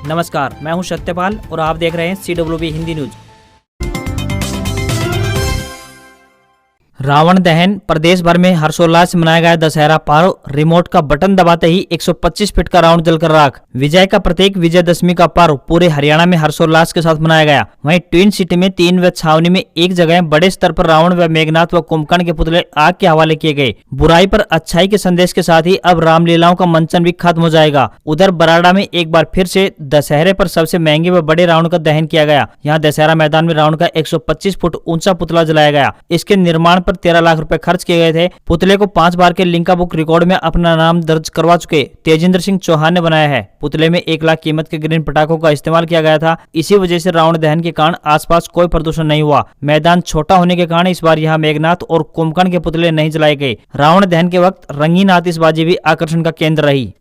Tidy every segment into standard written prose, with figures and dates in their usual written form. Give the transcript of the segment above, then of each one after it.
नमस्कार, मैं हूं सत्यपाल और आप देख रहे हैं CWB हिंदी न्यूज। रावण दहन। प्रदेश भर में हर्षोल्लास से मनाया गया दशहरा पर्व। रिमोट का बटन दबाते ही 125 फीट का रावण जलकर राख। विजय का प्रतीक विजयदशमी का पर्व पूरे हरियाणा में हर्षोल्लास के साथ मनाया गया। वहीं ट्विन सिटी में 3 व छावनी में एक जगह बड़े स्तर पर रावण व मेघनाथ व कुंभकर्ण के पुतले आग के हवाले किए गए। बुराई पर अच्छाई के संदेश के साथ ही अब रामलीलाओं का मंचन भी खत्म हो जाएगा। उधर बराड़ा में एक बार फिर से दशहरे पर सबसे महंगे व बड़े रावण का दहन किया गया। यहाँ दशहरा मैदान में रावण का 125 फुट ऊंचा पुतला जलाया गया। इसके निर्माण पर 13 लाख रुपए खर्च किए गए थे। पुतले को 5 बार के लिंका बुक रिकॉर्ड में अपना नाम दर्ज करवा चुके तेजिंदर सिंह चौहान ने बनाया है। पुतले में 1 लाख कीमत के ग्रीन पटाखों का इस्तेमाल किया गया था। इसी वजह से रावण दहन के कारण आसपास कोई प्रदूषण नहीं हुआ। मैदान छोटा होने के कारण इस बार यहाँ मेघनाथ और कुंभकर्ण के पुतले नहीं जलाए गए। रावण दहन के वक्त रंगीन आतिशबाजी भी आकर्षण का केंद्र रही।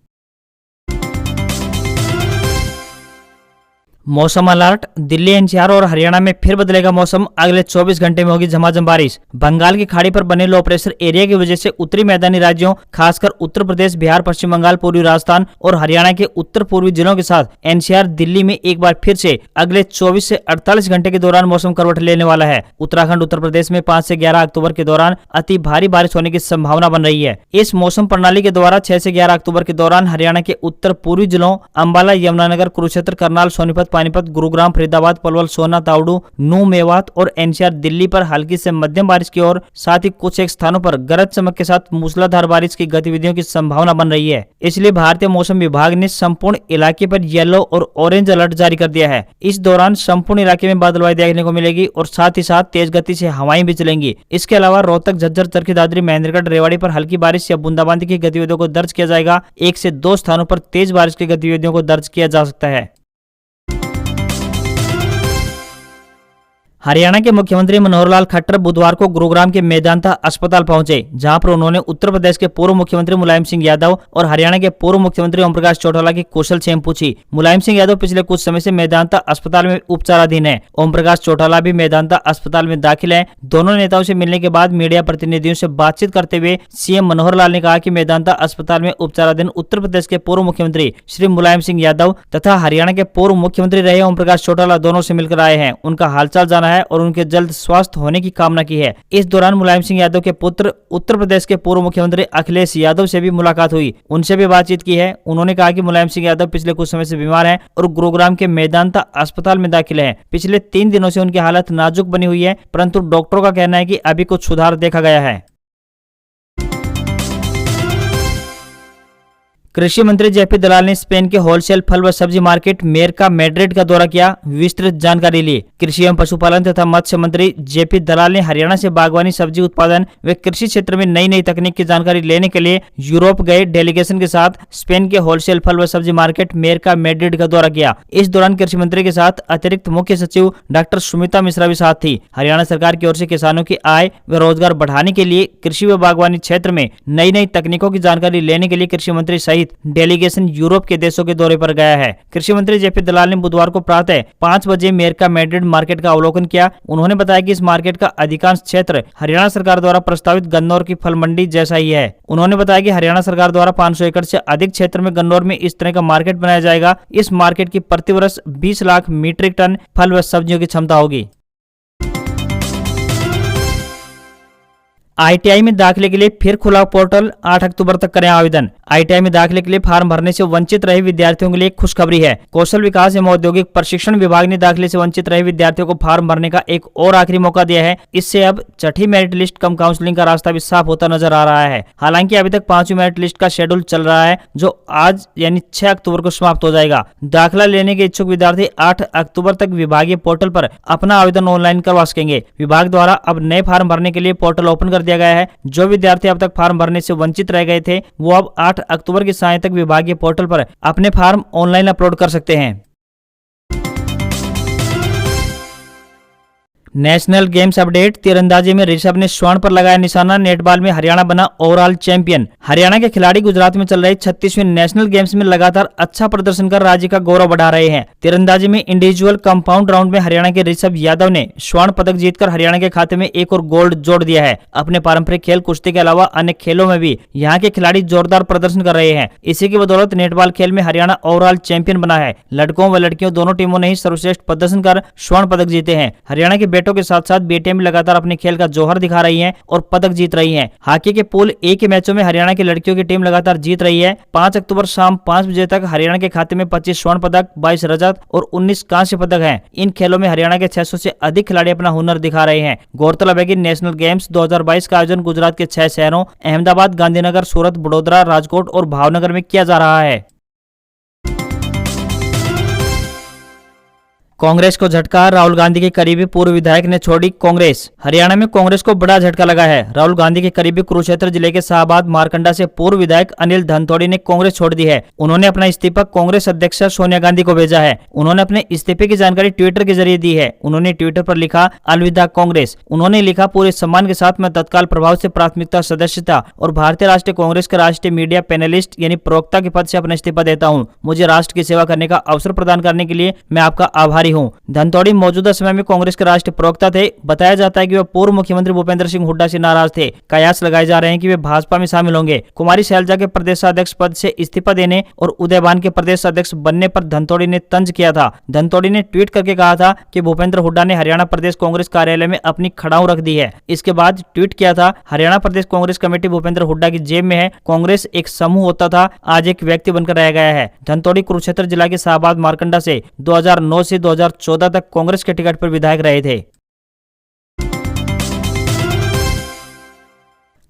मौसम अलर्ट। दिल्ली, एनसीआर और हरियाणा में फिर बदलेगा मौसम। अगले 24 घंटे में होगी झमाझम बारिश। बंगाल की खाड़ी पर बने लो प्रेशर एरिया की वजह से उत्तरी मैदानी राज्यों खासकर उत्तर प्रदेश, बिहार, पश्चिम बंगाल, पूर्वी राजस्थान और हरियाणा के उत्तर पूर्वी जिलों के साथ एनसीआर दिल्ली में एक बार फिर से अगले 24 से 48 घंटे के दौरान मौसम करवट लेने वाला है। उत्तराखंड, उत्तर प्रदेश में 5 से 11 अक्टूबर के दौरान अति भारी बारिश होने की संभावना बन रही है। इस मौसम प्रणाली के द्वारा 6 से 11 अक्टूबर के दौरान हरियाणा के उत्तर पूर्वी जिलों अंबाला, यमुनानगर, कुरुक्षेत्र, करनाल, सोनीपत, पानीपत, गुरुग्राम, फरीदाबाद, पलवल, सोना, तावड़ू, नूह, मेवात और एनसीआर दिल्ली पर हल्की से मध्यम बारिश की और साथ ही कुछ एक स्थानों पर गरज चमक के साथ मूसलाधार बारिश की गतिविधियों की संभावना बन रही है। इसलिए भारतीय मौसम विभाग ने संपूर्ण इलाके पर येलो और ऑरेंज अलर्ट जारी कर दिया है। इस दौरान संपूर्ण इलाके में बादलवाई देखने को मिलेगी और साथ ही साथ तेज गति से हवाएं भी चलेंगी। इसके अलावा रोहतक, झज्जर, चरखी दादरी, महेंद्रगढ़, रेवाड़ी पर हल्की बारिश या बूंदाबांदी की गतिविधियों को दर्ज किया जाएगा। 1 से 2 स्थानों पर तेज बारिश की गतिविधियों को दर्ज किया जा सकता है। हरियाणा के मुख्यमंत्री मनोहर लाल खट्टर बुधवार को गुरुग्राम के मेदांता अस्पताल पहुंचे, जहां पर उन्होंने उत्तर प्रदेश के पूर्व मुख्यमंत्री मुलायम सिंह यादव और हरियाणा के पूर्व मुख्यमंत्री ओम प्रकाश चौटाला की कुशल क्षेम पूछी। मुलायम सिंह यादव पिछले कुछ समय से मेदांता अस्पताल में उपचाराधीन है। ओम प्रकाश चौटाला भी मेदांता अस्पताल में दाखिल है। दोनों नेताओं से मिलने के बाद मीडिया प्रतिनिधियों से बातचीत करते हुए सीएम मनोहर लाल ने कहा कि मेदांता अस्पताल में उपचाराधीन उत्तर प्रदेश के पूर्व मुख्यमंत्री श्री मुलायम सिंह यादव तथा हरियाणा के पूर्व मुख्यमंत्री रहे ओम प्रकाश चौटाला दोनों से मिलकर आए हैं। उनका हालचाल जाना है और उनके जल्द स्वस्थ होने की कामना की है। इस दौरान मुलायम सिंह यादव के पुत्र उत्तर प्रदेश के पूर्व मुख्यमंत्री अखिलेश यादव से भी मुलाकात हुई, उनसे भी बातचीत की है। उन्होंने कहा कि मुलायम सिंह यादव पिछले कुछ समय से बीमार हैं और गुरुग्राम के मेदांता अस्पताल में दाखिल हैं। पिछले 3 दिनों से उनकी हालत नाजुक बनी हुई है, परंतु डॉक्टरों का कहना है कि अभी कुछ सुधार देखा गया है। कृषि मंत्री जेपी दलाल ने स्पेन के होलसेल फल व सब्जी मार्केट मेरका मैड्रिड का दौरा किया, विस्तृत जानकारी ली। कृषि एवं पशुपालन तथा मत्स्य मंत्री जेपी दलाल ने हरियाणा से बागवानी, सब्जी उत्पादन व कृषि क्षेत्र में नई नई तकनीक की जानकारी लेने के लिए यूरोप गए डेलीगेशन के साथ स्पेन के होलसेल फल व सब्जी मार्केट मेरका मैड्रिड का दौरा किया। इस दौरान कृषि मंत्री के साथ अतिरिक्त मुख्य सचिव डॉक्टर सुमिता मिश्रा भी साथ थी। हरियाणा सरकार की ओर से किसानों की आय व रोजगार बढ़ाने के लिए कृषि व बागवानी क्षेत्र में नई नई तकनीकों की जानकारी लेने के लिए कृषि मंत्री सहित डेलीगेशन यूरोप के देशों के दौरे पर गया है। कृषि मंत्री जेपी दलाल ने बुधवार को प्रातः 5 बजे मेरका मैड्रिड मार्केट का अवलोकन किया। उन्होंने बताया कि इस मार्केट का अधिकांश क्षेत्र हरियाणा सरकार द्वारा प्रस्तावित गन्नौर की फल मंडी जैसा ही है। उन्होंने बताया कि हरियाणा सरकार द्वारा 500 एकड़ से अधिक क्षेत्र में गन्नौर में इस तरह का मार्केट बनाया जाएगा। इस मार्केट की प्रति वर्ष 20 लाख मीट्रिक टन फल व सब्जियों की क्षमता होगी। आईटीआई में दाखिले के लिए फिर खुला पोर्टल, 8 अक्टूबर तक करें आवेदन। आईटीआई में दाखिले के लिए फार्म भरने से वंचित रहे विद्यार्थियों के लिए खुशखबरी है। कौशल विकास एवं औद्योगिक प्रशिक्षण विभाग ने दाखिले से वंचित रहे विद्यार्थियों को फार्म भरने का एक और आखिरी मौका दिया है। इससे अब छठी मेरिट लिस्ट कम काउंसलिंग का रास्ता भी साफ होता नजर आ रहा है। हालांकि अभी तक 5वीं मेरिट लिस्ट का शेड्यूल चल रहा है, जो आज यानी 6 अक्टूबर को समाप्त हो जाएगा। दाखिला लेने के इच्छुक विद्यार्थी 8 अक्टूबर तक विभागीय पोर्टल पर अपना आवेदन ऑनलाइन करवा सकेंगे। विभाग द्वारा अब नए फार्म भरने के लिए पोर्टल ओपन कर दिया गया है। जो विद्यार्थी अब तक फार्म भरने से वंचित रह गए थे, वो अब 8 अक्टूबर की सायं तक विभागीय पोर्टल पर अपने फार्म ऑनलाइन अपलोड कर सकते हैं। National games update. तीरंदाजी में ऋषभ ने स्वर्ण पर लगाया निशाना, नेटबॉल में हरियाणा बना ओवरऑल चैंपियन। हरियाणा के खिलाड़ी गुजरात में चल रहे 36वें नेशनल गेम्स में लगातार अच्छा प्रदर्शन कर राज्य का गौरव बढ़ा रहे हैं। तीरंदाजी में इंडिविजुअल कंपाउंड राउंड में हरियाणा के ऋषभ यादव ने स्वर्ण पदक जीतकर हरियाणा के खाते में एक और गोल्ड जोड़ दिया है। अपने पारंपरिक खेल कुश्ती के अलावा अन्य खेलों में भी यहाँ के खिलाड़ी जोरदार प्रदर्शन कर रहे हैं। इसी की बदौलत नेटबॉल खेल में हरियाणा ओवरऑल चैंपियन बना है। लड़कों व लड़कियों दोनों टीमों ने ही सर्वश्रेष्ठ प्रदर्शन कर स्वर्ण पदक जीते हैं। हरियाणा के बेटों के साथ साथ बेटियां भी लगातार अपने खेल का जौहर दिखा रही हैं और पदक जीत रही हैं। हॉकी के पूल ए के मैचों में हरियाणा की लड़कियों की टीम लगातार जीत रही है। 5 अक्टूबर शाम 5 बजे तक हरियाणा के खाते में 25 स्वर्ण पदक, 22 रजत और 19 कांस्य पदक हैं। इन खेलों में हरियाणा के 600 से अधिक खिलाड़ी अपना हुनर दिखा रहे हैं। गौरतलब है कि नेशनल गेम्स 2022 का आयोजन गुजरात के 6 शहरों अहमदाबाद, गांधीनगर, सूरत, बड़ोदरा, राजकोट और भावनगर में किया जा रहा है। कांग्रेस को झटका, राहुल गांधी के करीबी पूर्व विधायक ने छोड़ी कांग्रेस। हरियाणा में कांग्रेस को बड़ा झटका लगा है। राहुल गांधी के करीबी कुरुक्षेत्र जिले के शाहबाद मारकंडा से पूर्व विधायक अनिल धनतोड़ी ने कांग्रेस छोड़ दी है। उन्होंने अपना इस्तीफा कांग्रेस अध्यक्ष सोनिया गांधी को भेजा है। उन्होंने अपने इस्तीफे की जानकारी ट्विटर के जरिए दी है। उन्होंने ट्विटर पर लिखा, अलविदा कांग्रेस। उन्होंने लिखा, पूरे सम्मान के साथ मैं तत्काल प्रभाव से प्राथमिकता सदस्यता और भारतीय राष्ट्रीय कांग्रेस के राष्ट्रीय मीडिया पैनलिस्ट यानी प्रवक्ता के पद से अपना इस्तीफा देता हूँ। मुझे राष्ट्र की सेवा करने का अवसर प्रदान करने के लिए मैं आपका आभारी हूँ। धनतोड़ी मौजूदा समय में कांग्रेस के राष्ट्रीय प्रवक्ता थे। बताया जाता है कि वे पूर्व मुख्यमंत्री भूपेंद्र सिंह हुड्डा से नाराज थे। कयास लगाए जा रहे हैं कि वे भाजपा में शामिल होंगे। कुमारी शैलजा के प्रदेशाध्यक्ष पद से इस्तीफा देने और उदयभान के प्रदेश अध्यक्ष बनने पर धनतोड़ी ने तंज किया था। धनतोड़ी ने ट्वीट करके कहा था कि भूपेंद्र हुड्डा ने हरियाणा प्रदेश कांग्रेस कार्यालय में अपनी खड़ाऊ रख दी है। इसके बाद ट्वीट किया था, हरियाणा प्रदेश कांग्रेस कमेटी भूपेंद्र हुड्डा की जेब में है। कांग्रेस एक समूह होता था, आज एक व्यक्ति बनकर रह गया है। धनतोड़ी कुरुक्षेत्र जिला के शाहबाद मारकंडा से 2009 से 2014 तक कांग्रेस के टिकट पर विधायक रहे थे।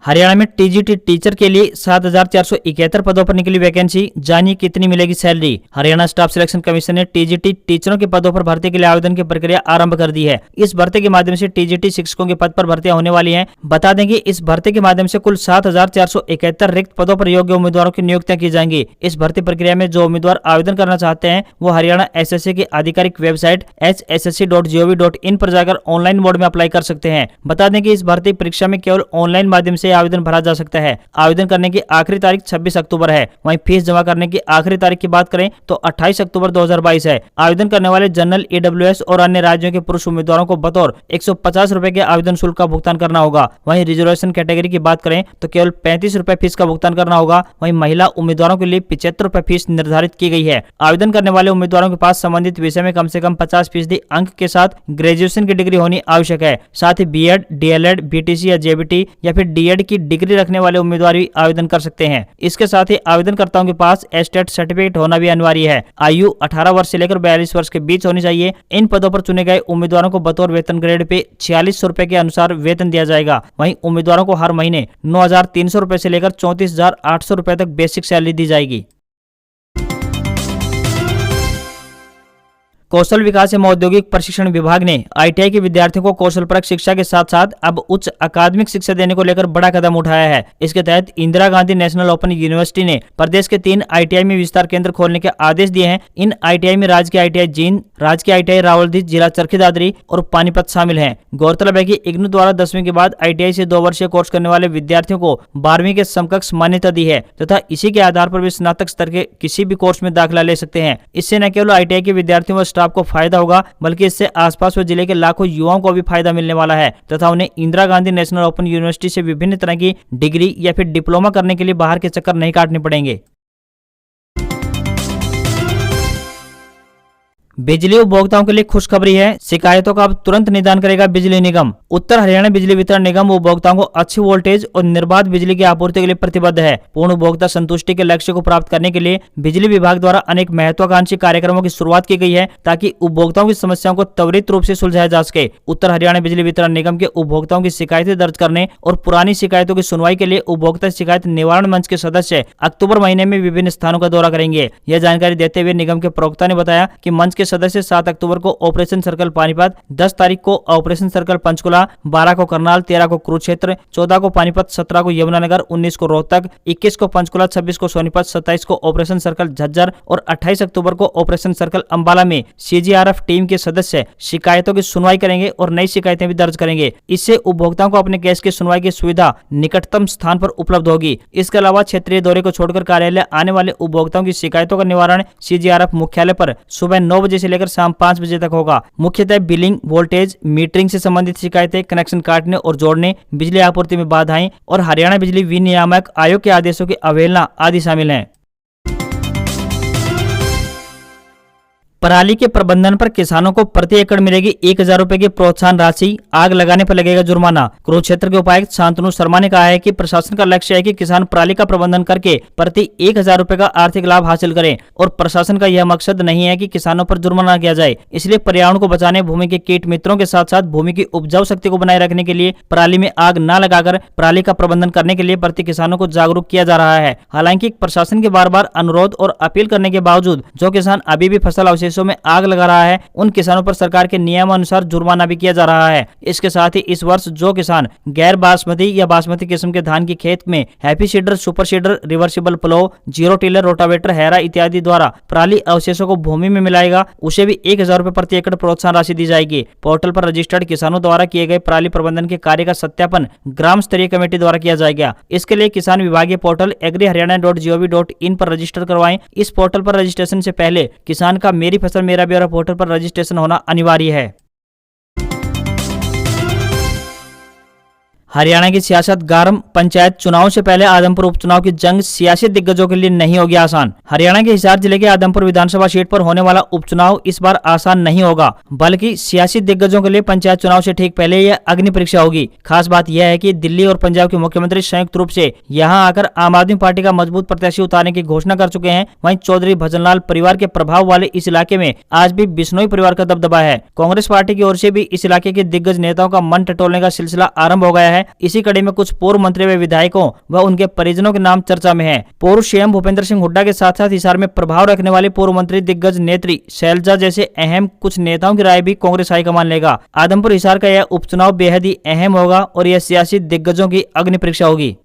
हरियाणा में टीजीटी टीचर के लिए 7,471 पदों पर निकली वैकेंसी, जानिए कितनी मिलेगी salary. Haryana staff selection commission ने टीजीटी टीचरों के पदों पर भर्ती के लिए आवेदन की प्रक्रिया आरंभ कर दी है। इस भर्ती के माध्यम से टीजीटी शिक्षकों के पद पर भर्तियां होने वाली हैं। बता दें कि इस भर्ती के माध्यम से कुल 7,471 रिक्त पदों पर योग्य उम्मीदवारों की नियुक्तियां की जाएंगी। इस भर्ती प्रक्रिया में जो उम्मीदवार आवेदन करना चाहते हैं वो हरियाणा एसएससी की आधिकारिक वेबसाइट hssc.gov.in पर जाकर ऑनलाइन मोड में अप्लाई कर सकते हैं। बता दें कि इस भर्ती परीक्षा में केवल ऑनलाइन माध्यम से आवेदन भरा जा सकता है। आवेदन करने की आखिरी तारीख 26 अक्टूबर है। वहीं फीस जमा करने की आखिरी तारीख की बात करें तो 28 अक्टूबर 2022 है। आवेदन करने वाले जनरल, ईडब्ल्यूएस और अन्य राज्यों के पुरुष उम्मीदवारों को बतौर 150 रुपए के आवेदन शुल्क का भुगतान करना होगा। वहीं रिजर्वेशन कैटेगरी की बात करें तो केवल 35 रुपए फीस का भुगतान करना होगा। वहीं महिला उम्मीदवारों के लिए 75 रुपए फीस निर्धारित की गई है। आवेदन करने वाले उम्मीदवारों के पास संबंधित विषय में कम से कम 50% अंक के साथ ग्रेजुएशन की डिग्री होनी आवश्यक है। साथ ही बीएड, डीएलएड, बीटीसी या जेबीटी या फिर डीएड की डिग्री रखने वाले उम्मीदवार भी आवेदन कर सकते हैं। इसके साथ ही आवेदनकर्ताओं के पास एस्टेट सर्टिफिकेट होना भी अनिवार्य है। आयु 18 वर्ष से लेकर 42 वर्ष के बीच होनी चाहिए। इन पदों पर चुने गए उम्मीदवारों को बतौर वेतन ग्रेड पे 4600 रुपए के अनुसार वेतन दिया जाएगा। वहीं उम्मीदवारों को हर महीने 9,300 रुपए से लेकर 34,800 रुपए तक बेसिक सैलरी दी जाएगी। कौशल विकास एवं औद्योगिक प्रशिक्षण विभाग ने आईटीआई के विद्यार्थियों को कौशलपरक शिक्षा के साथ साथ अब उच्च अकादमिक शिक्षा देने को लेकर बड़ा कदम उठाया है। इसके तहत Indira Gandhi national open university ने प्रदेश के 3 आईटीआई में विस्तार केंद्र खोलने के आदेश दिए हैं। इन आईटीआई में राजकीय आईटीआई जींद, राजकीय आईटीआई रावलदी, जिला चरखी दादरी और पानीपत शामिल हैं। गौरतलब है कि इग्नू द्वारा 10वीं के बाद आईटीआई से 2 वर्षीय कोर्स करने वाले विद्यार्थियों को 12वीं के समकक्ष मान्यता दी है तथा इसी के आधार पर वे स्नातक स्तर के किसी भी कोर्स में दाखिला ले सकते हैं। इससे न केवल आईटीआई के विद्यार्थियों व स्टाफ को फायदा होगा बल्कि इससे आसपास व जिले के लाखों युवाओं को भी फायदा मिलने वाला है तथा उन्हें Indira Gandhi national open university से विभिन्न तरह की डिग्री या फिर डिप्लोमा करने के लिए बाहर के चक्कर नहीं काटने पड़ेंगे। बिजली उपभोक्ताओं के लिए खुशखबरी है, शिकायतों का अब तुरंत निदान करेगा बिजली निगम। उत्तर हरियाणा बिजली वितरण निगम उपभोक्ताओं को अच्छी वोल्टेज और निर्बाध बिजली की आपूर्ति के लिए प्रतिबद्ध है। पूर्ण उपभोक्ता संतुष्टि के लक्ष्य को प्राप्त करने के लिए बिजली विभाग द्वारा अनेक महत्वाकांक्षी कार्यक्रमों की शुरुआत की गई है ताकि उपभोक्ताओं की समस्याओं को त्वरित रूप से सुलझाया जा सके। उत्तर हरियाणा बिजली वितरण निगम के उपभोक्ताओं की शिकायतें दर्ज करने और पुरानी शिकायतों की सुनवाई के लिए उपभोक्ता शिकायत निवारण मंच के सदस्य अक्टूबर महीने में विभिन्न स्थानों का दौरा करेंगे। यह जानकारी देते हुए निगम के प्रवक्ता ने बताया कि मंच इसके सदस्य 7 अक्टूबर को ऑपरेशन सर्कल पानीपत, 10 तारीख को ऑपरेशन सर्कल पंचकुला, 12 को करनाल, 13 को कुरुक्षेत्र, 14 को पानीपत, 17 को यमुनानगर, 19 को रोहतक, 21 को पंचकुला, 26 को सोनीपत, 27 को ऑपरेशन सर्कल झज्जर और 28 अक्टूबर को ऑपरेशन सर्कल अंबाला में सीजीआरएफ टीम के सदस्य शिकायतों की सुनवाई करेंगे और नई शिकायतें भी दर्ज करेंगे। इससे उपभोक्ताओं को अपने केस की सुनवाई की सुविधा निकटतम स्थान पर उपलब्ध होगी। इसके अलावा क्षेत्रीय दौरे को छोड़कर कार्यालय आने वाले उपभोक्ताओं की शिकायतों का निवारण सीजीआरएफ मुख्यालय पर सुबह 9 बजे से लेकर शाम 5 बजे तक होगा। मुख्यतः बिलिंग, वोल्टेज, मीटरिंग से संबंधित शिकायतें, कनेक्शन काटने और जोड़ने, बिजली आपूर्ति में बाधाएं और हरियाणा बिजली विनियामक आयोग के आदेशों की अवहेलना आदि शामिल हैं। पराली के प्रबंधन पर किसानों को प्रति एकड़ मिलेगी 1000 रुपए की प्रोत्साहन राशि, आग लगाने पर लगेगा जुर्माना। कुरुक्षेत्र के उपायुक्त शांतनु शर्मा ने कहा है कि प्रशासन का लक्ष्य है कि किसान पराली का प्रबंधन करके प्रति 1000 रुपए का आर्थिक लाभ हासिल करें और प्रशासन का यह मकसद नहीं है कि किसानों पर जुर्माना किया जाए। इसलिए पर्यावरण को बचाने, भूमि के कीट मित्रों के साथ साथ भूमि की उपजाऊ शक्ति को बनाए रखने के लिए पराली में आग न लगाकर पराली का प्रबंधन करने के लिए प्रति किसानों को जागरूक किया जा रहा है। हालांकि प्रशासन के बार बार अनुरोध और अपील करने के बावजूद जो किसान अभी भी फसल अवशेषों में आग लगा रहा है, उन किसानों पर सरकार के नियमानुसार जुर्माना भी किया जा रहा है। इसके साथ ही इस वर्ष जो किसान गैर बासमती या बासमती किस्म के धान की खेत में happy seeder, super seeder, reversible plough, zero tiller, rotavator, harrow इत्यादि द्वारा पराली अवशेषों को भूमि में मिलाएगा, उसे भी 1000 रुपए प्रति एकड़ प्रोत्साहन राशि दी जाएगी। पोर्टल पर रजिस्टर्ड किसानों द्वारा किए गए पराली प्रबंधन के कार्य का सत्यापन ग्राम स्तरीय कमेटी द्वारा किया जाएगा। इसके लिए किसान विभागीय पोर्टल agriharyana.gov.in पर रजिस्टर करवाएं। इस पोर्टल पर रजिस्ट्रेशन से पहले किसान का मेरी फसल मेरा ब्यौरा पोर्टल पर रजिस्ट्रेशन होना अनिवार्य है। हरियाणा की सियासत गर्म, पंचायत चुनाव से पहले आदमपुर उपचुनाव की जंग सियासी दिग्गजों के लिए नहीं होगी आसान। हरियाणा के हिसार जिले के आदमपुर विधानसभा सीट पर होने वाला उपचुनाव इस बार आसान नहीं होगा, बल्कि सियासी दिग्गजों के लिए पंचायत चुनाव से ठीक पहले यह अग्नि परीक्षा होगी। खास बात यह है कि दिल्ली और पंजाब के मुख्यमंत्री संयुक्त रूप से यहां आकर आम आदमी पार्टी का मजबूत प्रत्याशी उतारने की घोषणा कर चुके हैं। वहीं चौधरी भजनलाल परिवार के प्रभाव वाले इस इलाके में आज भी बिश्नोई परिवार का दबदबा है। कांग्रेस पार्टी की ओर से भी इस इलाके के दिग्गज नेताओं का मन टटोलने का सिलसिला आरंभ हो गया है। इसी कड़ी में कुछ पूर्व मंत्री व विधायकों व उनके परिजनों के नाम चर्चा में हैं। पूर्व सीएम भूपेंद्र सिंह हुड्डा के साथ साथ हिसार में प्रभाव रखने वाले पूर्व मंत्री दिग्गज नेत्री शैलजा जैसे अहम कुछ नेताओं की राय भी कांग्रेस हाईकमान लेगा। आदमपुर हिसार का यह उपचुनाव बेहद ही अहम होगा और यह सियासी दिग्गजों की अग्नि परीक्षा होगी।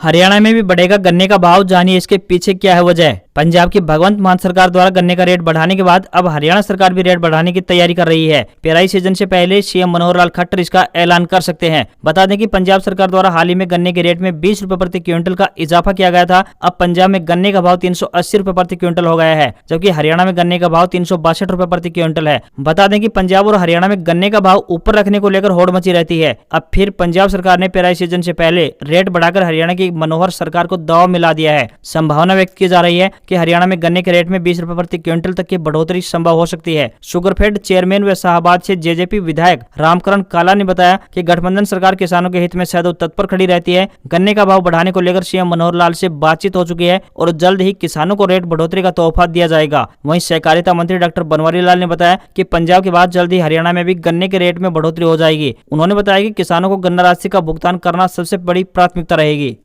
हरियाणा में भी बढ़ेगा गन्ने का भाव, जानिए इसके पीछे क्या है वजह। पंजाब की भगवंत मान सरकार द्वारा गन्ने का रेट बढ़ाने के बाद अब हरियाणा सरकार भी रेट बढ़ाने की तैयारी कर रही है। पेराई सीजन से पहले सीएम मनोहर लाल खट्टर इसका ऐलान कर सकते हैं। बता दें कि पंजाब सरकार द्वारा हाल ही में गन्ने के रेट में 20 रुपए प्रति क्विंटल का इजाफा किया गया था। अब पंजाब में गन्ने का भाव 380 रुपए प्रति क्विंटल हो गया है, जबकि हरियाणा में गन्ने का भाव 362 रुपए प्रति क्विंटल है। बता दें कि पंजाब और हरियाणा में गन्ने का भाव ऊपर रखने को लेकर होड़ मची रहती है। अब फिर पंजाब सरकार ने पेराई सीजन से पहले रेट बढ़ाकर हरियाणा की मनोहर सरकार को दांव मिला दिया है। संभावना व्यक्त की जा रही है कि हरियाणा में गन्ने के रेट में 20 रुपए प्रति क्विंटल तक की बढ़ोतरी संभव हो सकती है। शुगरफेड चेयरमैन व शाहबाद से जेजेपी विधायक रामकरण काला ने बताया कि गठबंधन सरकार किसानों के हित में सदैव तत्पर खड़ी रहती है। गन्ने का भाव बढ़ाने को लेकर सीएम मनोहर लाल से बातचीत हो चुकी है और जल्द ही किसानों को रेट बढ़ोतरी का तोहफा दिया जाएगा। वहीं सहकारिता मंत्री डॉक्टर बनवारी लाल ने बताया कि पंजाब के बाद जल्द ही हरियाणा में भी गन्ने के रेट में बढ़ोतरी हो जाएगी। उन्होंने बताया कि किसानों को गन्ना राशि का भुगतान करना सबसे बड़ी प्राथमिकता रहेगी।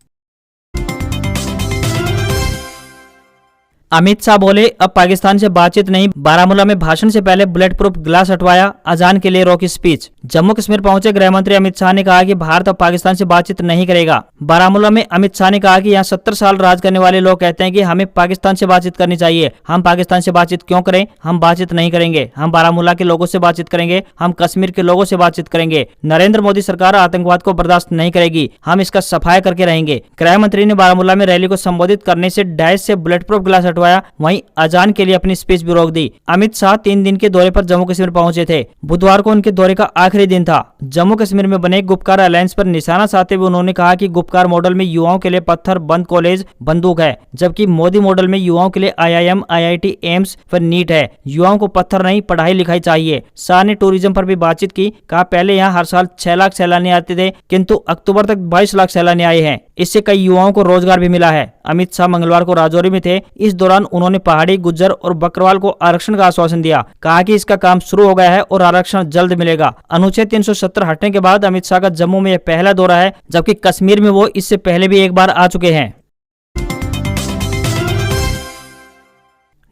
अमित शाह बोले अब पाकिस्तान से बातचीत नहीं, बारामूला में भाषण से पहले बुलेट प्रूफ ग्लास हटवाया, अजान के लिए रोकी स्पीच। जम्मू कश्मीर पहुंचे गृह मंत्री अमित शाह ने कहा कि भारत अब पाकिस्तान से बातचीत नहीं करेगा। बारामूला में अमित शाह ने कहा कि यहाँ 70 साल राज करने वाले लोग कहते हैं कि हमें पाकिस्तान से बातचीत करनी चाहिए। हम पाकिस्तान से बातचीत क्यों करें? हम बातचीत नहीं करेंगे। हम बारामूला के लोगों से बातचीत करेंगे, हम कश्मीर के लोगों से बातचीत करेंगे। नरेंद्र मोदी सरकार आतंकवाद को बर्दाश्त नहीं करेगी, हम इसका सफाया करके रहेंगे। गृह मंत्री ने बारामूला में रैली को संबोधित करने से डैश से बुलेट प्रूफ ग्लास हटवाया, वहीं अजान के लिए अपनी स्पीच भी रोक दी। अमित शाह 3 दिन के दौरे पर जम्मू कश्मीर पहुंचे थे। बुधवार को उनके दौरे का आखिरी दिन था। जम्मू कश्मीर में बने गुपकार अलायंस पर निशाना साधते हुए उन्होंने कहा कि गुपकार मॉडल में युवाओं के लिए पत्थर बंद कॉलेज बंदूक है, जबकि मोदी मॉडल में युवाओं के लिए IIM, IIT, एम्स पर नीट है। युवाओं को पत्थर नहीं, पढ़ाई लिखाई चाहिए। शाह ने टूरिज्म पर भी बातचीत की। कहा पहले यहाँ हर साल 6 लाख सैलानी आते थे, किंतु अक्टूबर तक 22 लाख सैलानी आए हैं। इससे कई युवाओं को रोजगार भी मिला है। अमित शाह मंगलवार को राजौरी में थे। इस दौरान उन्होंने पहाड़ी, गुज्जर और बकरवाल को आरक्षण का आश्वासन दिया। कहा कि इसका काम शुरू हो गया है और आरक्षण जल्द मिलेगा। अनुच्छेद 370 हटने के बाद अमित शाह का जम्मू में यह पहला दौरा है, जबकि कश्मीर में वो इससे पहले भी एक बार आ चुके हैं।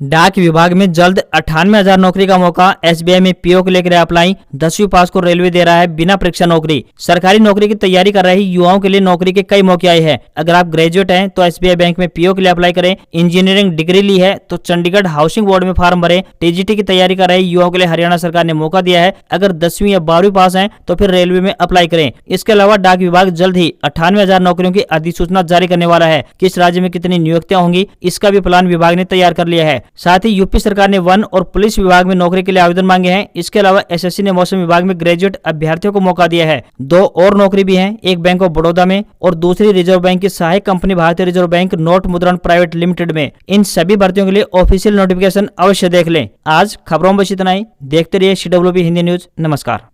डाक विभाग में जल्द 98,000 नौकरी का मौका। एसबीआई में पीओ के लेकर अप्लाई। 10वीं पास को रेलवे दे रहा है बिना परीक्षा नौकरी। सरकारी नौकरी की तैयारी कर रहे युवाओं के लिए नौकरी के कई मौके आए हैं। अगर आप ग्रेजुएट हैं तो एसबीआई बैंक में पीओ के लिए अप्लाई करें। इंजीनियरिंग डिग्री ली है तो चंडीगढ़ हाउसिंग बोर्ड में फॉर्म भरें। टीजीटी की तैयारी कर रहे युवाओं के लिए हरियाणा सरकार ने मौका दिया है। अगर 10वीं या 12वीं पास हैं तो फिर रेलवे में अप्लाई करें। इसके अलावा डाक विभाग जल्द ही 98,000 नौकरियों की अधिसूचना जारी करने वाला है। किस राज्य में कितनी नियुक्तियां होंगी इसका भी प्लान विभाग ने तैयार कर लिया है। साथ ही यूपी सरकार ने वन और पुलिस विभाग में नौकरी के लिए आवेदन मांगे हैं। इसके अलावा एसएससी ने मौसम विभाग में ग्रेजुएट अभ्यर्थियों को मौका दिया है। 2 और नौकरी भी हैं, एक बैंक ऑफ बड़ौदा में और दूसरी रिजर्व बैंक की सहायक कंपनी भारतीय रिजर्व बैंक नोट मुद्रण प्राइवेट लिमिटेड में। इन सभी भर्तियों के लिए ऑफिशियल नोटिफिकेशन अवश्य देख लें। आज खबरों में बस इतना ही। देखते रहिए CWB हिंदी न्यूज। नमस्कार।